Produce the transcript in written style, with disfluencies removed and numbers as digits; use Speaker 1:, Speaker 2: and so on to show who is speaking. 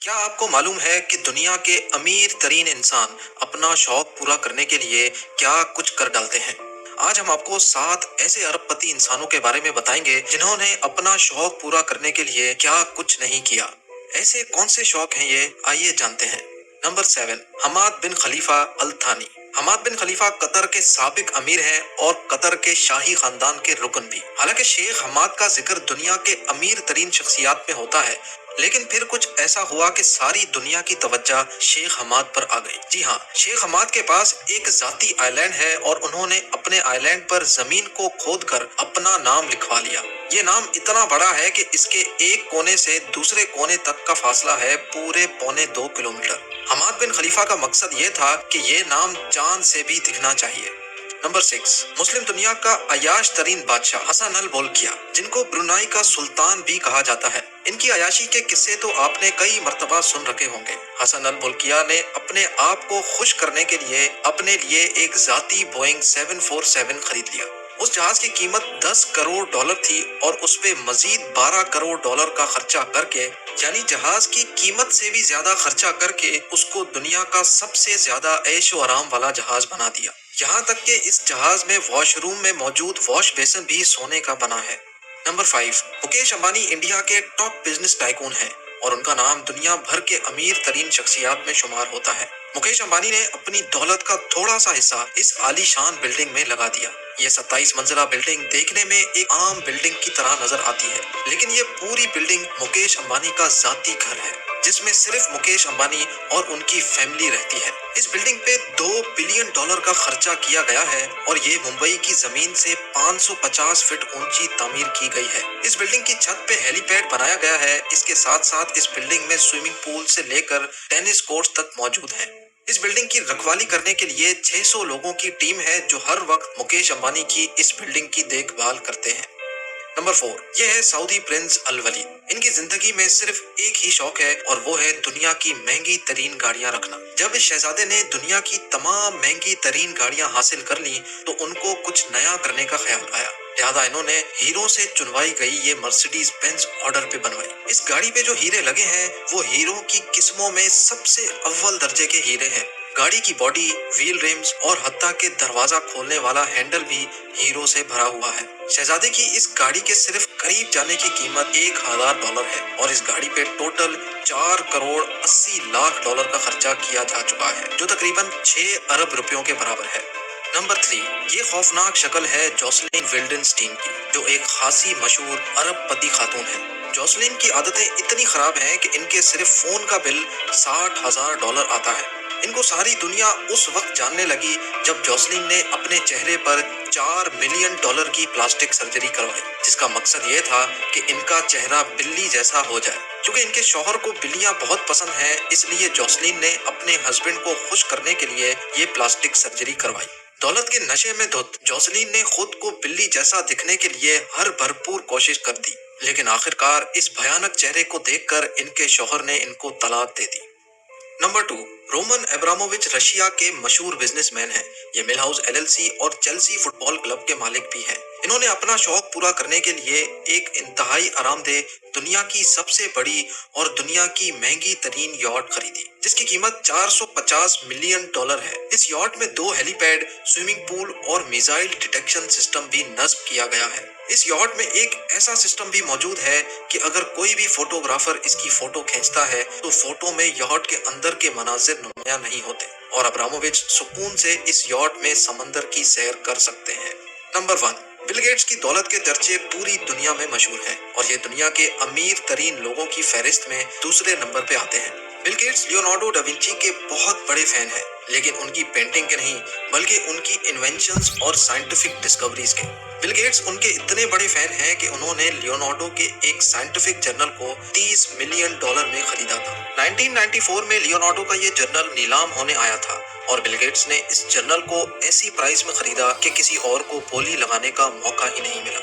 Speaker 1: کیا آپ کو معلوم ہے کہ دنیا کے امیر ترین انسان اپنا شوق پورا کرنے کے لیے کیا کچھ کر ڈالتے ہیں؟ آج ہم آپ کو 7 ایسے ارب پتی انسانوں کے بارے میں بتائیں گے جنہوں نے اپنا شوق پورا کرنے کے لیے کیا کچھ نہیں کیا۔ ایسے کون سے شوق ہیں یہ؟ آئیے جانتے ہیں۔ نمبر 7، حماد بن خلیفہ التھانی۔ حماد بن خلیفہ قطر کے سابق امیر ہیں اور قطر کے شاہی خاندان کے رکن بھی۔ حالانکہ شیخ حماد کا ذکر دنیا کے امیر ترین شخصیات میں ہوتا ہے، لیکن پھر کچھ ایسا ہوا کہ ساری دنیا کی توجہ شیخ حماد پر آ گئی۔ جی ہاں، شیخ حماد کے پاس ایک ذاتی آئی لینڈ ہے اور انہوں نے اپنے آئی لینڈ پر زمین کو کھود کر اپنا نام لکھوا لیا۔ یہ نام اتنا بڑا ہے کہ اس کے ایک کونے سے دوسرے کونے تک کا فاصلہ ہے پورے 2.25 کلومیٹر۔ حماد بن خلیفہ کا مقصد یہ تھا کہ یہ نام چاند سے بھی دکھنا چاہیے۔ نمبر 6، مسلم دنیا کا عیاش ترین بادشاہ حسن البولکیہ، جن کو برونائی کا سلطان بھی کہا جاتا ہے۔ ان کی عیاشی کے قصے تو آپ نے کئی مرتبہ سن رکھے ہوں گے۔ حسن البولکیہ نے اپنے آپ کو خوش کرنے کے لیے اپنے لیے ایک ذاتی بوئنگ 747 خرید لیا۔ اس جہاز کی قیمت $10 کروڑ تھی اور اس پہ مزید $12 کروڑ کا خرچہ کر کے، یعنی جہاز کی قیمت سے بھی زیادہ خرچہ کر کے، اس کو دنیا کا سب سے زیادہ عیش و آرام والا جہاز بنا دیا۔ یہاں تک کہ اس جہاز میں واش روم میں موجود واش بیسن بھی سونے کا بنا ہے۔ نمبر 5، مکیش امبانی انڈیا کے ٹاپ بزنس ٹائکون ہیں اور ان کا نام دنیا بھر کے امیر ترین شخصیات میں شمار ہوتا ہے۔ مکیش امبانی نے اپنی دولت کا تھوڑا سا حصہ اس عالی شان بلڈنگ میں لگا دیا۔ یہ 27 منزلہ بلڈنگ دیکھنے میں ایک عام بلڈنگ کی طرح نظر آتی ہے، لیکن یہ پوری بلڈنگ مکیش امبانی کا ذاتی گھر ہے، جس میں صرف مکیش امبانی اور ان کی فیملی رہتی ہے۔ اس بلڈنگ پہ $2 بلین کا خرچہ کیا گیا ہے اور یہ ممبئی کی زمین سے 550 فٹ اونچی تعمیر کی گئی ہے۔ اس بلڈنگ کی چھت پہ ہیلی پیڈ بنایا گیا ہے۔ اس کے ساتھ ساتھ اس بلڈنگ میں سوئمنگ پول سے لے کر ٹینس کورٹس تک موجود ہیں۔ اس بلڈنگ کی رکھوالی کرنے کے لیے 600 لوگوں کی ٹیم ہے جو ہر وقت مکیش امبانی کی اس بلڈنگ کی دیکھ بھال کرتے ہیں۔ نمبر 4، یہ ہے سعودی پرنس الولید۔ ان کی زندگی میں صرف ایک ہی شوق ہے اور وہ ہے دنیا کی مہنگی ترین گاڑیاں رکھنا۔ جب اس شہزادے نے دنیا کی تمام مہنگی ترین گاڑیاں حاصل کر لی تو ان کو کچھ نیا کرنے کا خیال آیا، لہذا انہوں نے ہیروں سے چنوائی گئی یہ مرسیڈیز بینز آرڈر پہ بنوائی۔ اس گاڑی پہ جو ہیرے لگے ہیں وہ ہیروں کی قسموں میں سب سے اول درجے کے ہیرے ہیں۔ گاڑی کی باڈی، ویل ریمز اور حتیٰ کہ دروازہ کھولنے والا ہینڈل بھی ہیروں سے بھرا ہوا ہے۔ شہزادے کی اس گاڑی کے صرف قریب جانے کی قیمت $1000 ہے اور اس گاڑی پہ ٹوٹل $4 کروڑ 80 لاکھ کا خرچہ کیا جا چکا ہے، جو تقریباً 6 ارب روپیوں کے برابر ہے۔ نمبر 3، یہ خوفناک شکل ہے جوسلین ولڈنسٹین کی، جو ایک خاصی مشہور ارب پتی خاتون ہے۔ جوسلین کی عادتیں اتنی خراب ہیں کہ ان کے صرف فون کا بل $60,000 آتا ہے۔ ان کو ساری دنیا اس وقت جاننے لگی جب جوسلین نے اپنے چہرے پر $4 ملین کی پلاسٹک سرجری کروائی، جس کا مقصد یہ تھا کہ ان کا چہرہ بلی جیسا ہو جائے۔ چونکہ ان کے شوہر کو بلیاں بہت پسند ہیں، اس لیے جوسلین نے اپنے ہسبینڈ کو خوش کرنے کے لیے یہ پلاسٹک سرجری کروائی۔ دولت کے نشے میں دھت جوسلین نے خود کو بلی جیسا دکھنے کے لیے ہر بھرپور کوشش کر دی، لیکن آخرکار اس بھیانک چہرے کو دیکھ کر ان کے شوہر نے ان کو طلاق دے دی۔ نمبر 2، رومن ابرامووچ رشیا کے مشہور بزنس مین ہیں۔ یہ مل ہاؤس LLC اور چیلسی فٹ بال کلب کے مالک بھی ہیں۔ انہوں نے اپنا شوق پورا کرنے کے لیے ایک انتہائی آرام دہ، دنیا کی سب سے بڑی اور دنیا کی مہنگی ترین یاٹ خریدی، جس کی قیمت $450 ملین ہے۔ اس یاٹ میں 2 ہیلی پیڈ، سوئمنگ پول اور میزائل ڈیٹیکشن سسٹم بھی نصب کیا گیا ہے۔ اس یاٹ میں ایک ایسا سسٹم بھی موجود ہے کہ اگر کوئی بھی فوٹوگرافر اس کی فوٹو کھینچتا ہے تو فوٹو میں یاٹ کے اندر کے مناظر نمایاں نہیں ہوتے اور ابرامووچ سکون سے اس یاٹ میں سمندر کی سیر کر سکتے ہیں۔ نمبر 1، بل گیٹس کی دولت کے چرچے پوری دنیا میں مشہور ہیں اور یہ دنیا کے امیر ترین لوگوں کی فہرست میں دوسرے نمبر پہ آتے ہیں۔ بل گیٹس لیونارڈو ڈا ونچی کے بہت بڑے فین ہیں، لیکن ان کی پینٹنگ کے نہیں بلکہ ان کی انوینشنز اور سائنٹیفک ڈسکوریز کے۔ بل گیٹس ان کے اتنے بڑے فین ہیں کہ انہوں نے لیونارڈو کے ایک سائنٹیفک جرنل کو $30 ملین میں خریدا تھا۔ 1994 میں لیونارڈو کا یہ جرنل نیلام ہونے آیا تھا اور بل گیٹس نے اس جرنل کو ایسی پرائز میں خریدا کہ کسی اور کو بولی لگانے کا موقع ہی نہیں ملا۔